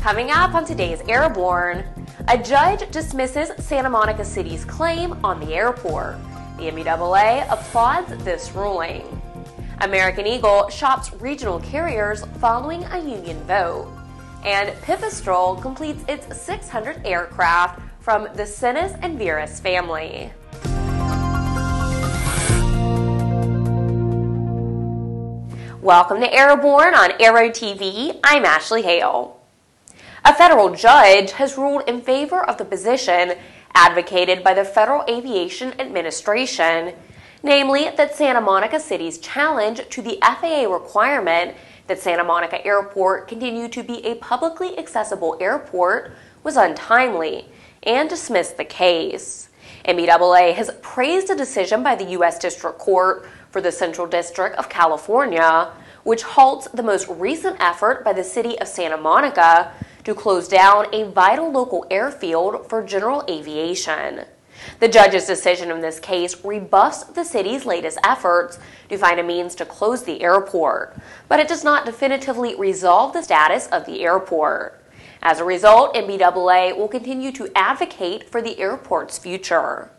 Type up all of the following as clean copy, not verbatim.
Coming up on today's Airborne, a judge dismisses Santa Monica City's claim on the airport. The AmEagle applauds this ruling. American Eagle shops regional carriers following a union vote. And Pipistrel completes its 600th aircraft from the Sinus and Virus family. Welcome to Airborne on Aero-TV. I'm Ashley Hale. A federal judge has ruled in favor of the position advocated by the Federal Aviation Administration, namely that Santa Monica City's challenge to the FAA requirement that Santa Monica Airport continue to be a publicly accessible airport was untimely, and dismissed the case. AmEagle has praised a decision by the U.S. District Court for the Central District of California, which halts the most recent effort by the city of Santa Monica to close down a vital local airfield for general aviation. The judge's decision in this case rebuffs the city's latest efforts to find a means to close the airport, but it does not definitively resolve the status of the airport. As a result, AmEagle will continue to advocate for the airport's future.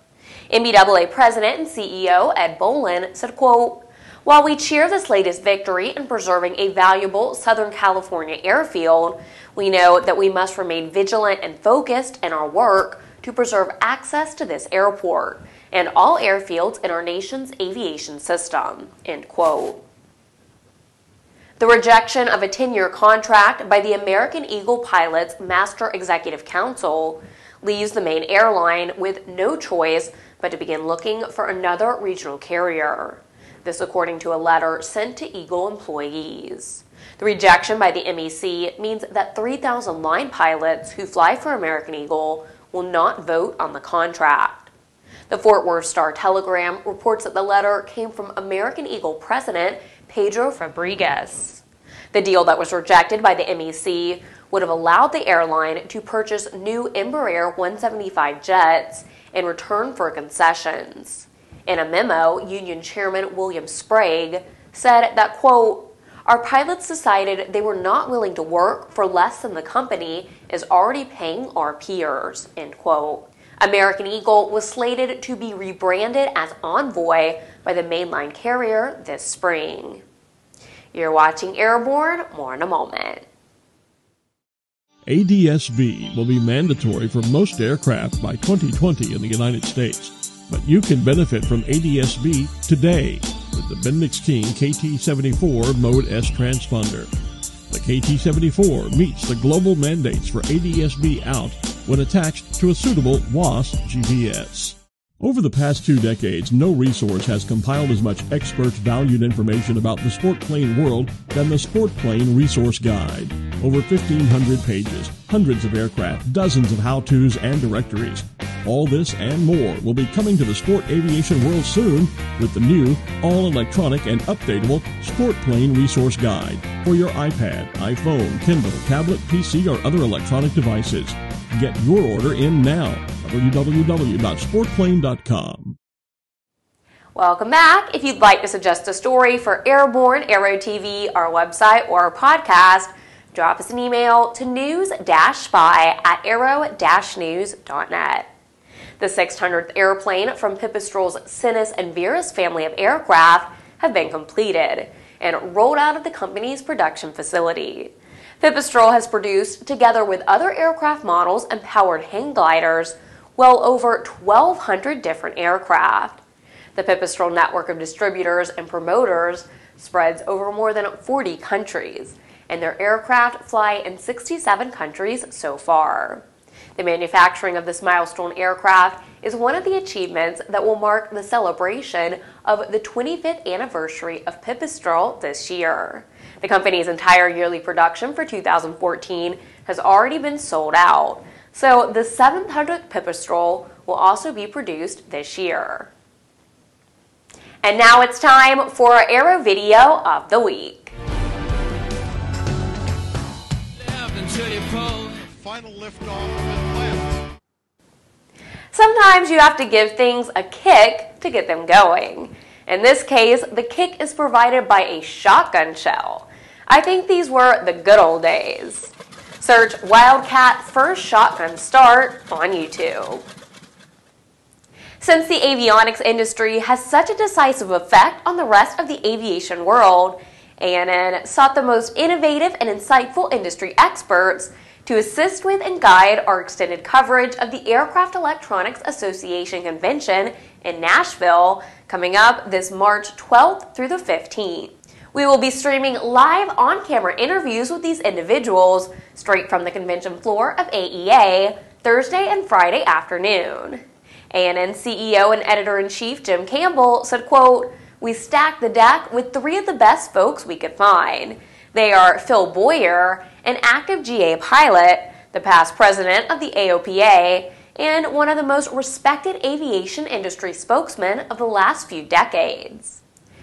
AmEagle President and CEO Ed Bolin said, quote, "While we cheer this latest victory in preserving a valuable Southern California airfield, we know that we must remain vigilant and focused in our work to preserve access to this airport and all airfields in our nation's aviation system." End quote. The rejection of a 10-year contract by the American Eagle Pilots Master Executive Council leaves the main airline with no choice but to begin looking for another regional carrier. This according to a letter sent to Eagle employees. The rejection by the MEC means that 3,000 line pilots who fly for American Eagle will not vote on the contract. The Fort Worth Star-Telegram reports that the letter came from American Eagle President Pedro Fabregas. The deal that was rejected by the MEC would have allowed the airline to purchase new Embraer 175 jets in return for concessions. In a memo, Union Chairman William Sprague said that, quote, "Our pilots decided they were not willing to work for less than the company is already paying our peers," end quote. American Eagle was slated to be rebranded as Envoy by the mainline carrier this spring. You're watching Airborne, more in a moment. ADS-B will be mandatory for most aircraft by 2020 in the United States, but you can benefit from ADS-B today with the Bendix King KT-74 Mode S transponder. The KT-74 meets the global mandates for ADS-B out when attached to a suitable WAAS GPS. Over the past 2 decades, no resource has compiled as much expert valued information about the sport plane world than the Sport Plane Resource Guide. Over 1,500 pages, hundreds of aircraft, dozens of how-tos and directories. All this and more will be coming to the sport aviation world soon with the new, all-electronic and updatable Sport Plane Resource Guide for your iPad, iPhone, Kindle, tablet, PC, or other electronic devices. Get your order in now. www.sportplane.com. Welcome back. If you'd like to suggest a story for Airborne, Aero-TV, our website, or our podcast, drop us an email to news-spy@aero-news.net. The 600th airplane from Pipistrel's Sinus and Virus family of aircraft have been completed and rolled out of the company's production facility. Pipistrel has produced, together with other aircraft models and powered hang gliders, well over 1,200 different aircraft. The Pipistrel network of distributors and promoters spreads over more than 40 countries, and their aircraft fly in 67 countries so far. The manufacturing of this milestone aircraft is one of the achievements that will mark the celebration of the 25th anniversary of Pipistrel this year. The company's entire yearly production for 2014 has already been sold out, so the 700th Pipistrel will also be produced this year. And now it's time for our Aero video of the week. Final liftoff of Atlanta. Sometimes you have to give things a kick to get them going. In this case, the kick is provided by a shotgun shell. I think these were the good old days. Search Wildcat first shotgun start on YouTube. Since the avionics industry has such a decisive effect on the rest of the aviation world, ANN sought the most innovative and insightful industry experts to assist with and guide our extended coverage of the Aircraft Electronics Association Convention in Nashville coming up this March 12th through the 15th. We will be streaming live on-camera interviews with these individuals straight from the convention floor of AEA Thursday and Friday afternoon. ANN CEO and Editor-in-Chief Jim Campbell said, quote, "We stacked the deck with three of the best folks we could find. They are Phil Boyer, an active GA pilot, the past president of the AOPA, and one of the most respected aviation industry spokesmen of the last few decades.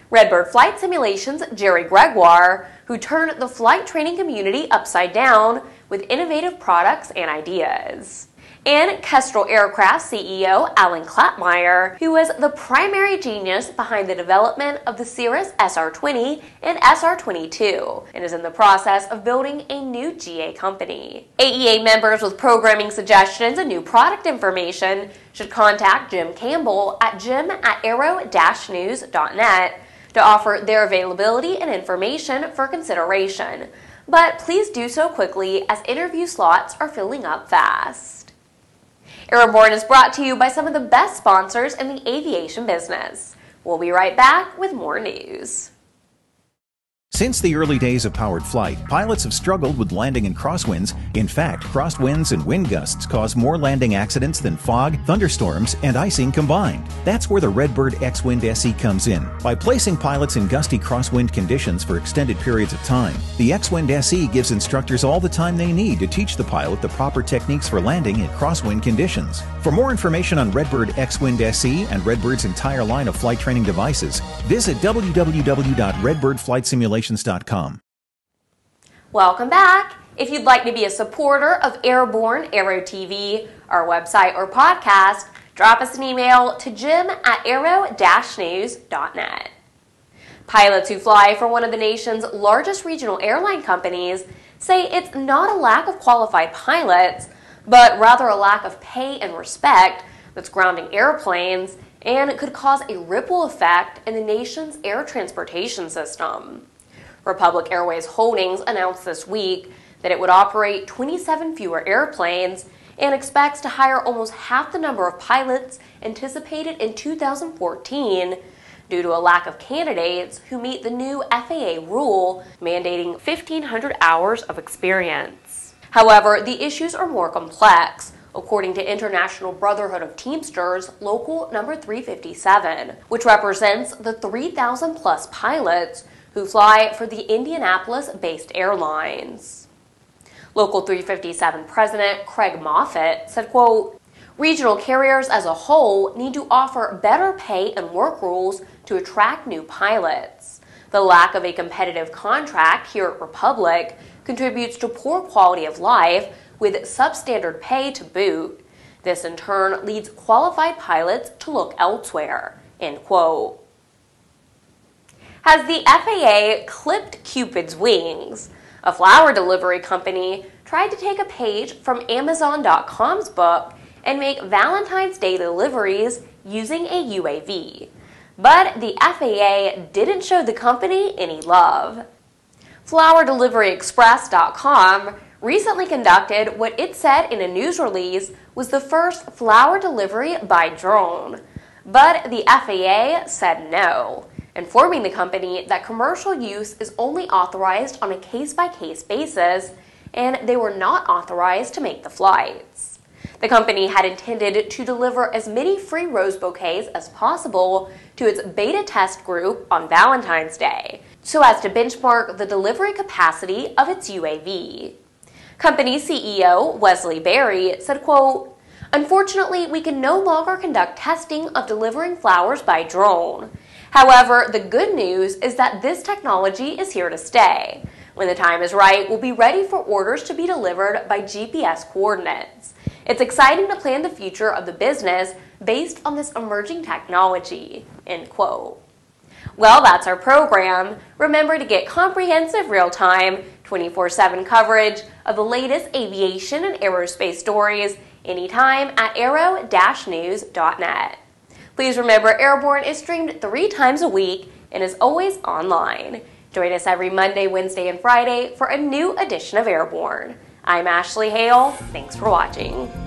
Redbird Flight Simulation's Jerry Gregoire, who turned the flight training community upside down with innovative products and ideas. And Kestrel Aircraft CEO Alan Klappmeyer, who was the primary genius behind the development of the Cirrus SR-20 and SR-22, and is in the process of building a new GA company. AEA members with programming suggestions and new product information should contact Jim Campbell at jim@aero-news.net to offer their availability and information for consideration. But please do so quickly as interview slots are filling up fast. Airborne is brought to you by some of the best sponsors in the aviation business. We'll be right back with more news. Since the early days of powered flight, pilots have struggled with landing in crosswinds. In fact, crosswinds and wind gusts cause more landing accidents than fog, thunderstorms, and icing combined. That's where the Redbird X-Wind SE comes in. By placing pilots in gusty crosswind conditions for extended periods of time, the X-Wind SE gives instructors all the time they need to teach the pilot the proper techniques for landing in crosswind conditions. For more information on Redbird X-Wind SE and Redbird's entire line of flight training devices, visit www.redbirdflightsimulation.com. Welcome back. If you'd like to be a supporter of Airborne, Aero-TV, our website or podcast, drop us an email to jim@aero-news.net. Pilots who fly for one of the nation's largest regional airline companies say it's not a lack of qualified pilots, but rather a lack of pay and respect that's grounding airplanes and could cause a ripple effect in the nation's air transportation system. Republic Airways Holdings announced this week that it would operate 27 fewer airplanes and expects to hire almost half the number of pilots anticipated in 2014 due to a lack of candidates who meet the new FAA rule mandating 1,500 hours of experience. However, the issues are more complex, according to International Brotherhood of Teamsters Local Number 357, which represents the 3,000 plus pilots who fly for the Indianapolis-based airlines. Local 357 President Craig Moffitt said, quote, "Regional carriers as a whole need to offer better pay and work rules to attract new pilots. The lack of a competitive contract here at Republic contributes to poor quality of life with substandard pay to boot. This in turn leads qualified pilots to look elsewhere," end quote. Has the FAA clipped Cupid's wings? A flower delivery company tried to take a page from Amazon.com's book and make Valentine's Day deliveries using a UAV. But the FAA didn't show the company any love. FlowerDeliveryExpress.com recently conducted what it said in a news release was the first flower delivery by drone. But the FAA said no, informing the company that commercial use is only authorized on a case-by-case basis, and they were not authorized to make the flights. The company had intended to deliver as many free rose bouquets as possible to its beta test group on Valentine's Day, so as to benchmark the delivery capacity of its UAV. Company CEO Wesley Berry said, quote, "Unfortunately, we can no longer conduct testing of delivering flowers by drone. However, the good news is that this technology is here to stay. When the time is right, we'll be ready for orders to be delivered by GPS coordinates. It's exciting to plan the future of the business based on this emerging technology," end quote. Well, that's our program. Remember to get comprehensive real-time, 24/7 coverage of the latest aviation and aerospace stories anytime at aero-news.net. Please remember Airborne is streamed 3 times a week and is always online. Join us every Monday, Wednesday, and Friday for a new edition of Airborne. I'm Ashley Hale. Thanks for watching.